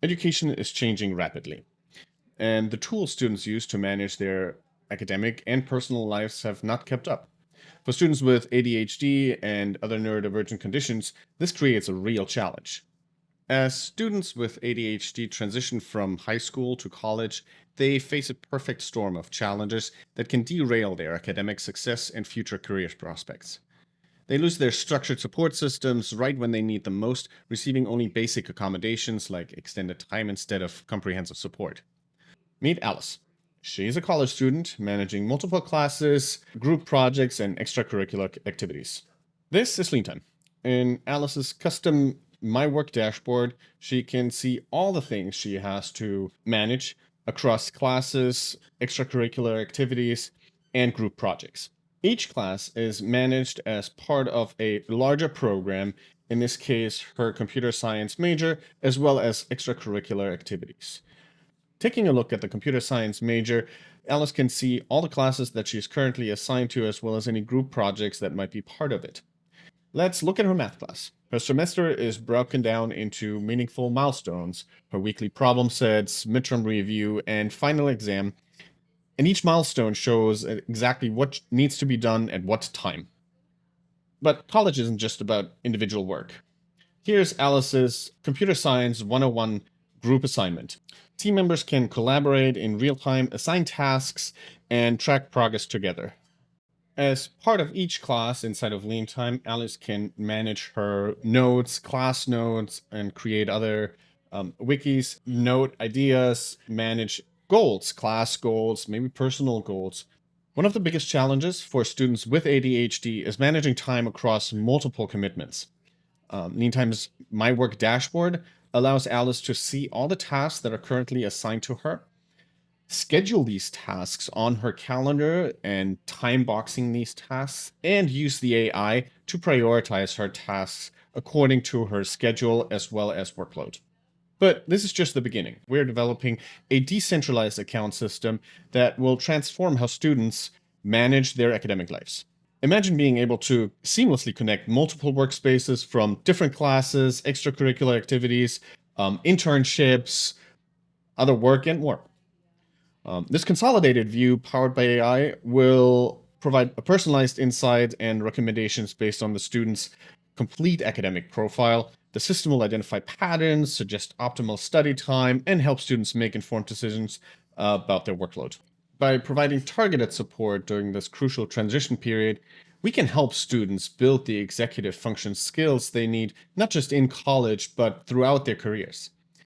Education is changing rapidly, and the tools students use to manage their academic and personal lives have not kept up. For students with ADHD and other neurodivergent conditions, this creates a real challenge. As students with ADHD transition from high school to college, they face a perfect storm of challenges that can derail their academic success and future career prospects. They lose their structured support systems right when they need them most, receiving only basic accommodations like extended time instead of comprehensive support. Meet Alice. She's a college student managing multiple classes, group projects, and extracurricular activities. This is Leantime. In Alice's custom My Work dashboard, she can see all the things she has to manage across classes, extracurricular activities, and group projects. Each class is managed as part of a larger program, in this case, her computer science major, as well as extracurricular activities. Taking a look at the computer science major, Alice can see all the classes that she's currently assigned to, as well as any group projects that might be part of it. Let's look at her math class. Her semester is broken down into meaningful milestones, her weekly problem sets, midterm review, and final exam, and each milestone shows exactly what needs to be done at what time. But college isn't just about individual work. Here's Alice's Computer Science 101 group assignment. Team members can collaborate in real time, assign tasks, and track progress together. As part of each class inside of Leantime, Alice can manage her notes, class notes, and create other wikis, note ideas, manage goals, class goals, maybe personal goals. One of the biggest challenges for students with ADHD is managing time across multiple commitments. Leantime's My Work dashboard allows Alice to see all the tasks that are currently assigned to her, schedule these tasks on her calendar and time boxing these tasks, and use the AI to prioritize her tasks according to her schedule as well as workload. But this is just the beginning. We're developing a decentralized account system that will transform how students manage their academic lives. Imagine being able to seamlessly connect multiple workspaces from different classes, extracurricular activities, internships, other work, and more. This consolidated view powered by AI will provide a personalized insight and recommendations based on the student's complete academic profile. The system will identify patterns, suggest optimal study time, and help students make informed decisions about their workload. By providing targeted support during this crucial transition period, we can help students build the executive function skills they need, not just in college, but throughout their careers.